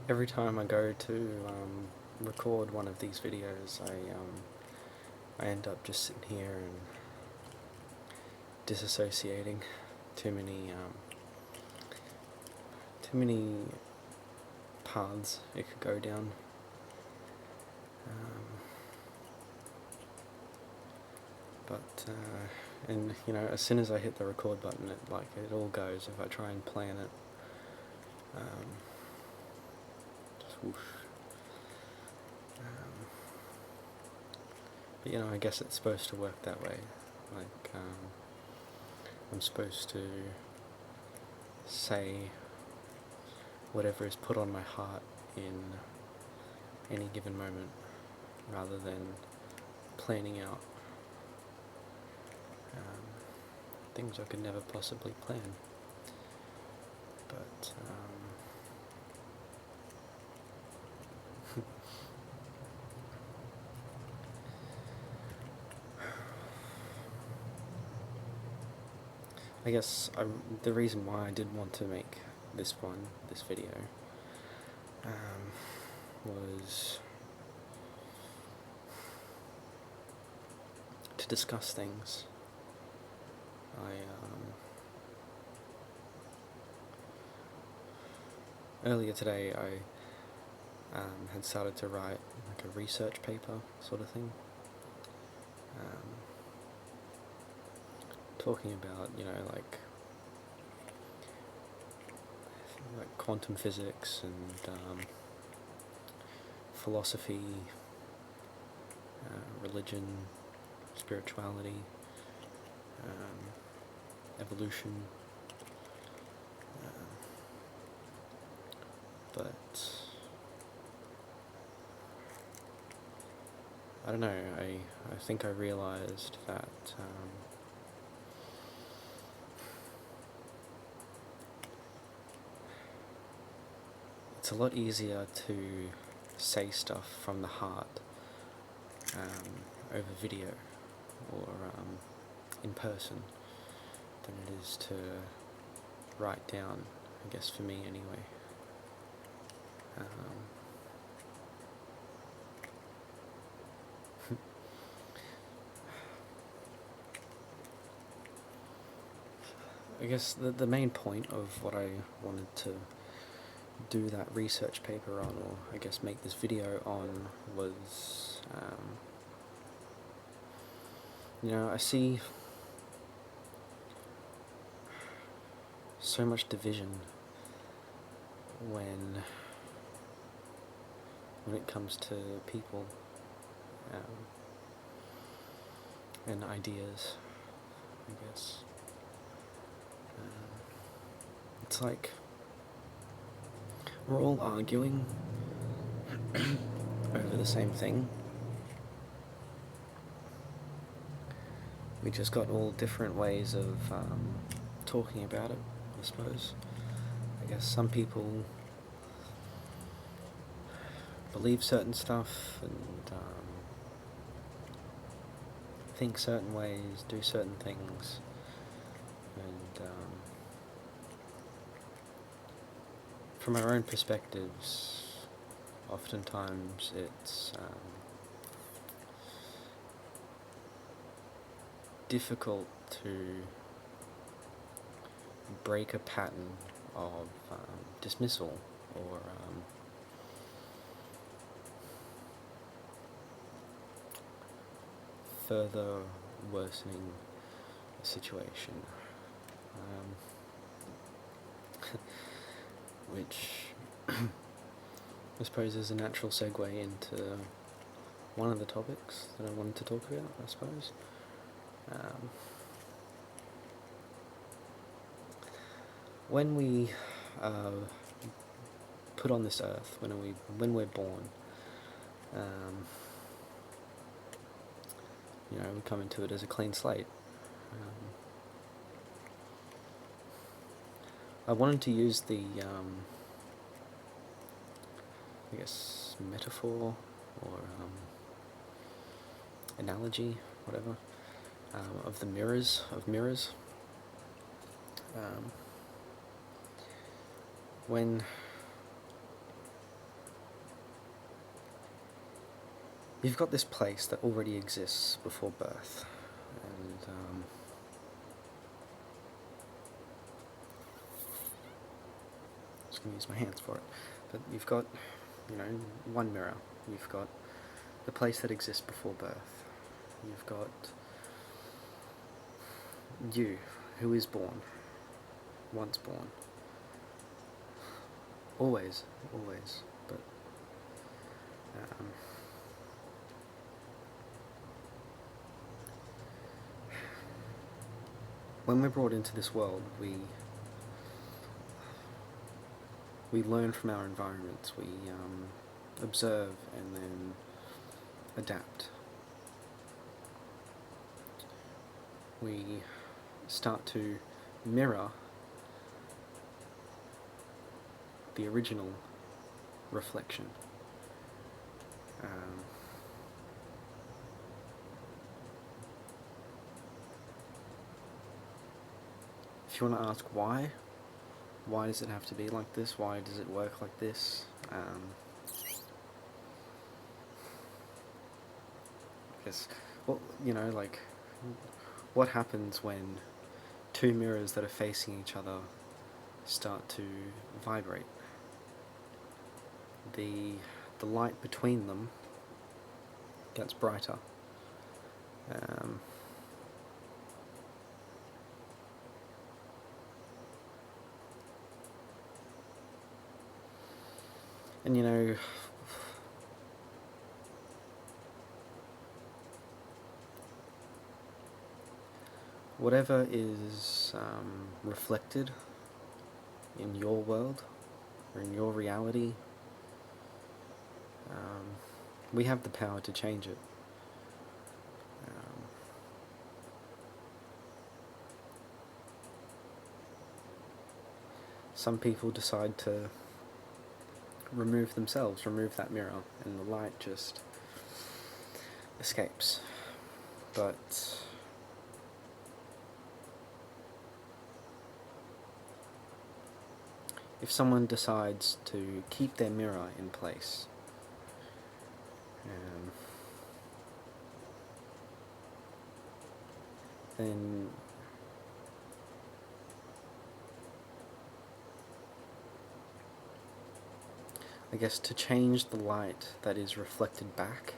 every time I go to record one of these videos, I end up just sitting here and disassociating. Too many paths it could go down. And you know, as soon as I hit the record button, it all goes. If I try and plan it, just whoosh. But you know, I guess it's supposed to work that way. I'm supposed to say whatever is put on my heart in any given moment, rather than planning out things I could never possibly plan. But I guess the reason why I did want to make this video, was to discuss things. Earlier today I had started to write like a research paper sort of thing, talking about, you know, like quantum physics and philosophy, religion, spirituality, evolution, but I don't know, I think I realised that it's a lot easier to say stuff from the heart over video or in person than it is to write down, I guess, for me anyway. I guess the main point of what I wanted to do that research paper on, or I guess make this video on, was, you know, I see so much division when it comes to people and ideas, I guess. It's like we're all arguing over the same thing. We just got all different ways of talking about it, I suppose. I guess some people believe certain stuff and think certain ways, do certain things, and from our own perspectives, oftentimes it's difficult to break a pattern of dismissal or further worsening the situation, which I suppose is a natural segue into one of the topics that I wanted to talk about, I suppose. When we put on this earth, when we're born, you know, we come into it as a clean slate. I wanted to use the, I guess, metaphor or analogy, whatever, of the mirrors. When you've got this place that already exists before birth, and I'm just going to use my hands for it. But you've got, you know, one mirror. You've got the place that exists before birth. You've got you, who is born, once born. Always, but when we're brought into this world, we learn from our environments. We observe and then adapt. We start to mirror the original reflection. If you want to ask why does it have to be like this? Why does it work like this? I guess, well, you know, like, what happens when two mirrors that are facing each other start to vibrate? The light between them gets brighter. And you know, whatever is reflected in your world or in your reality, we have the power to change it. Some people decide to remove themselves, remove that mirror, and the light just escapes. But if someone decides to keep their mirror in place, then I guess to change the light that is reflected back,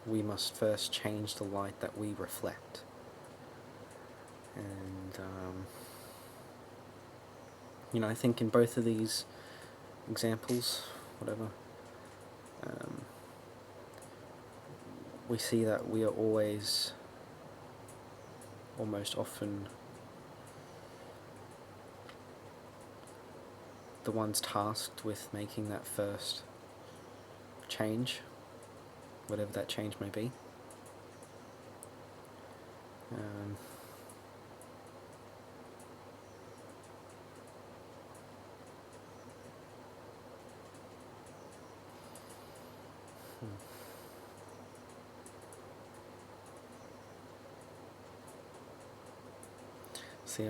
we must first change the light that we reflect. And you know, I think in both of these examples, whatever, we see that we are always, almost often, the ones tasked with making that first change, whatever that change may be. See,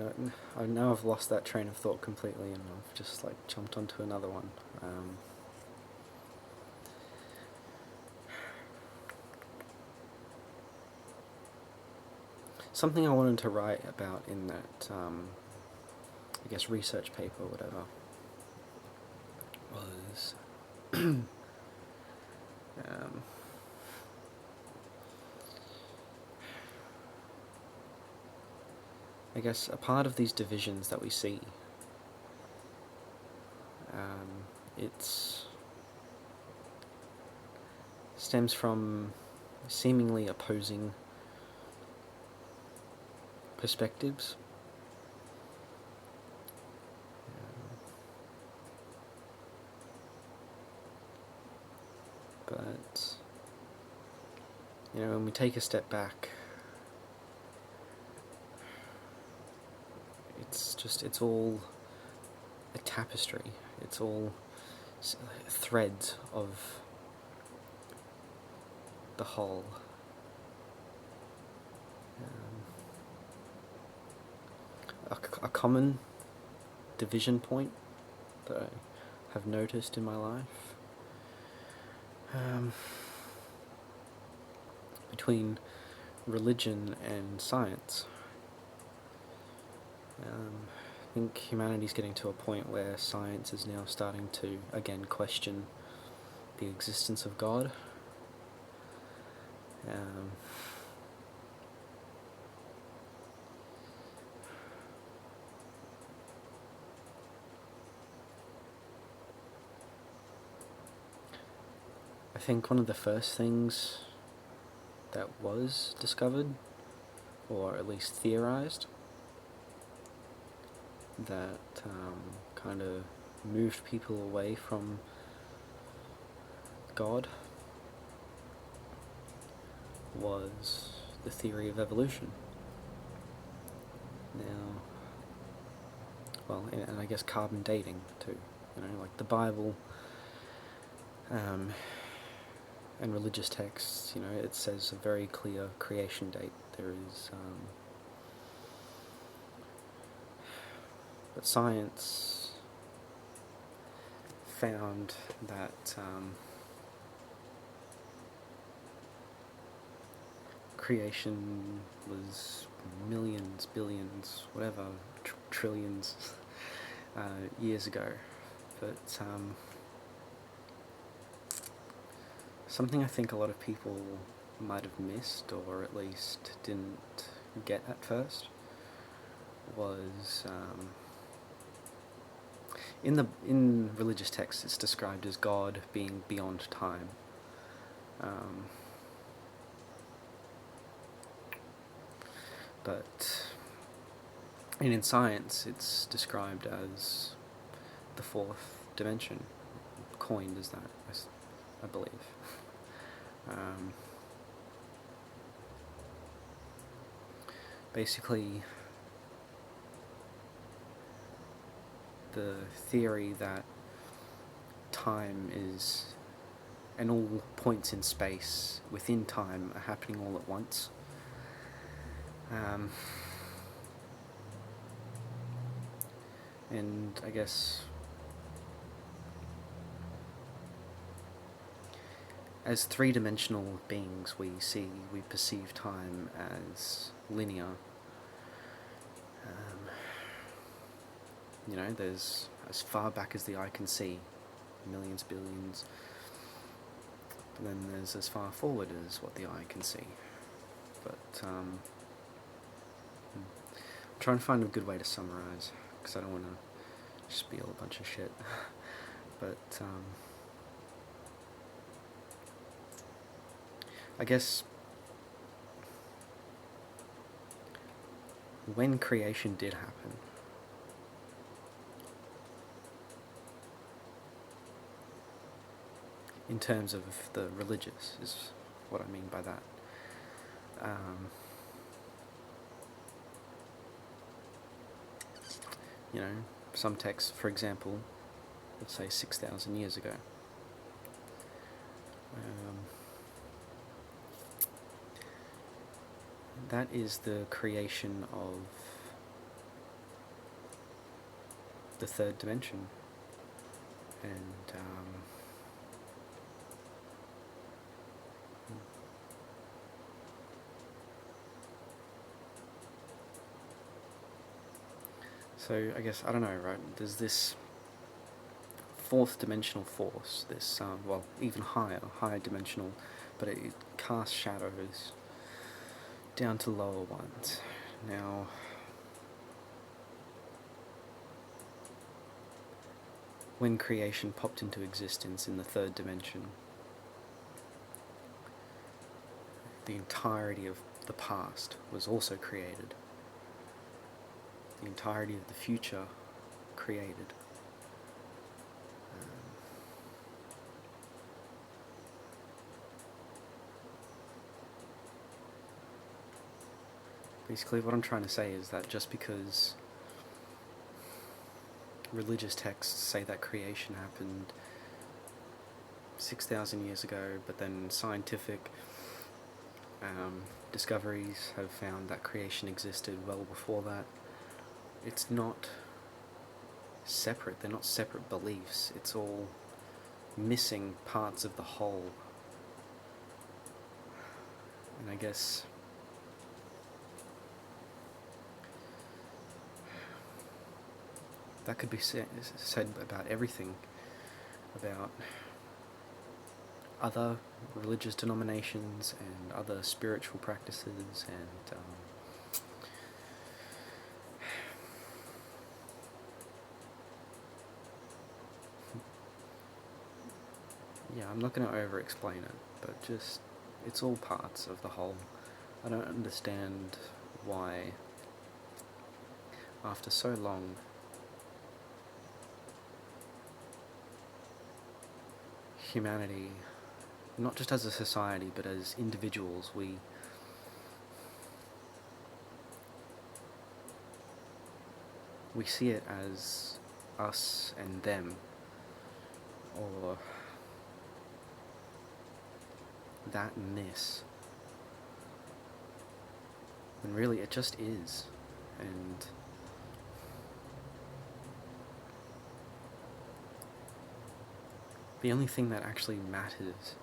I know I've lost that train of thought completely, and I've just like jumped onto another one. Something I wanted to write about in that, I guess, research paper or whatever, was I guess a part of these divisions that we see, it stems from seemingly opposing perspectives. But, you know, when we take a step back, it's all a tapestry. It's all threads of the whole. A common division point that I have noticed in my life between religion and science. I think humanity's getting to a point where science is now starting to, again, question the existence of God. I think one of the first things that was discovered, or at least theorized, that kind of moved people away from God was the theory of evolution. Now, well, and I guess carbon dating too. You know, like the Bible and religious texts. You know, it says a very clear creation date. There is, but science found that creation was millions, billions, whatever, trillions years ago. But something I think a lot of people might have missed, or at least didn't get at first, was in religious texts it's described as God being beyond time. But in science it's described as the fourth dimension, coined as that, I believe. Basically, the theory that time is, and all points in space within time are happening all at once. And I guess as three-dimensional beings we perceive time as linear. You know, there's as far back as the eye can see, millions, billions, and then there's as far forward as what the eye can see. But I'm trying to find a good way to summarize, because I don't want to spiel a bunch of shit. But I guess when creation did happen, in terms of the religious, is what I mean by that. You know, some texts, for example, let's say 6,000 years ago. That is the creation of the third dimension, and so I guess, I don't know, right, there's this fourth dimensional force, this, well, even higher dimensional, but it casts shadows down to lower ones. Now, when creation popped into existence in the third dimension, the entirety of the past was also created. The entirety of the future created. Basically, what I'm trying to say is that just because religious texts say that creation happened 6,000 years ago, but then scientific discoveries have found that creation existed well before that, it's not separate. They're not separate beliefs. It's all missing parts of the whole. And I guess that could be said about everything, about other religious denominations and other spiritual practices, and yeah, I'm not going to over-explain it, but just, it's all parts of the whole. I don't understand why, after so long, humanity, not just as a society, but as individuals, we see it as us and them, or that and this, when really it just is. And the only thing that actually matters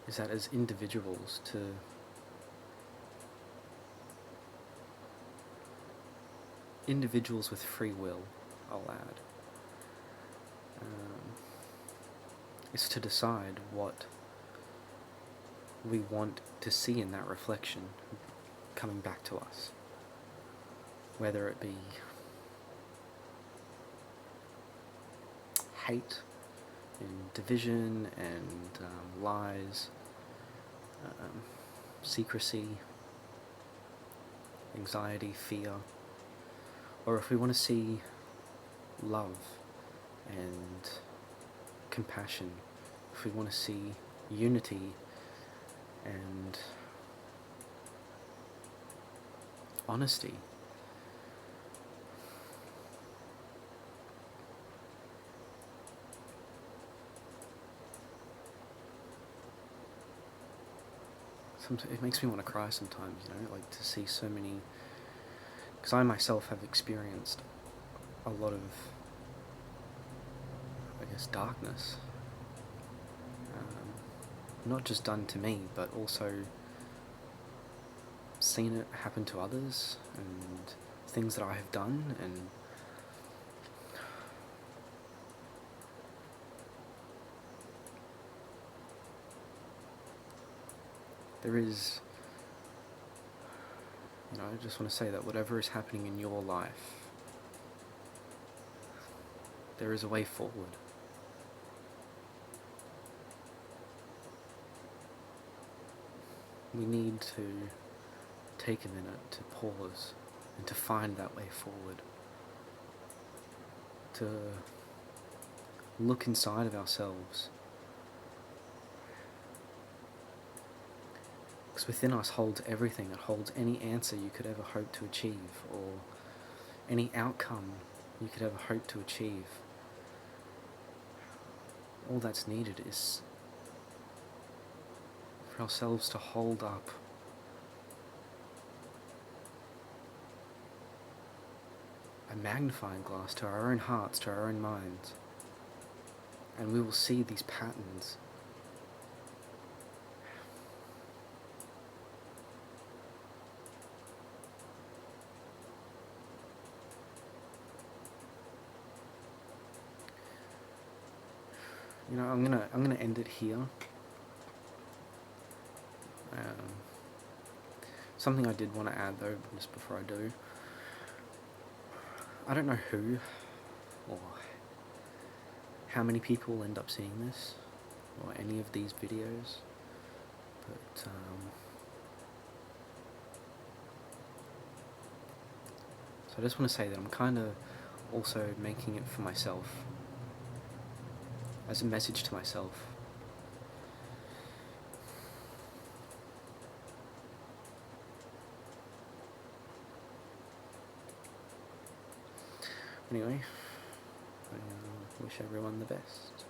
is that as individuals, to individuals with free will, I'll add, is to decide what we want to see in that reflection coming back to us, whether it be hate and division and lies, secrecy, anxiety, fear, or if we want to see love and compassion, if we want to see unity and honesty. It makes me want to cry sometimes, like to see so many, because I myself have experienced a lot of, I guess, darkness, not just done to me, but also seen it happen to others, and things that I have done, and there is, I just want to say that whatever is happening in your life, there is a way forward. We need to take a minute to pause and to find that way forward, to look inside of ourselves, because within us holds everything. It holds any answer you could ever hope to achieve, or any outcome you could ever hope to achieve. All that's needed is for ourselves to hold up a magnifying glass to our own hearts, to our own minds, and we will see these patterns. I'm gonna end it here. Something I did want to add though, just before I do. I don't know who or how many people will end up seeing this or any of these videos, but so I just want to say that I'm kind of also making it for myself, as a message to myself. Anyway, I wish everyone the best.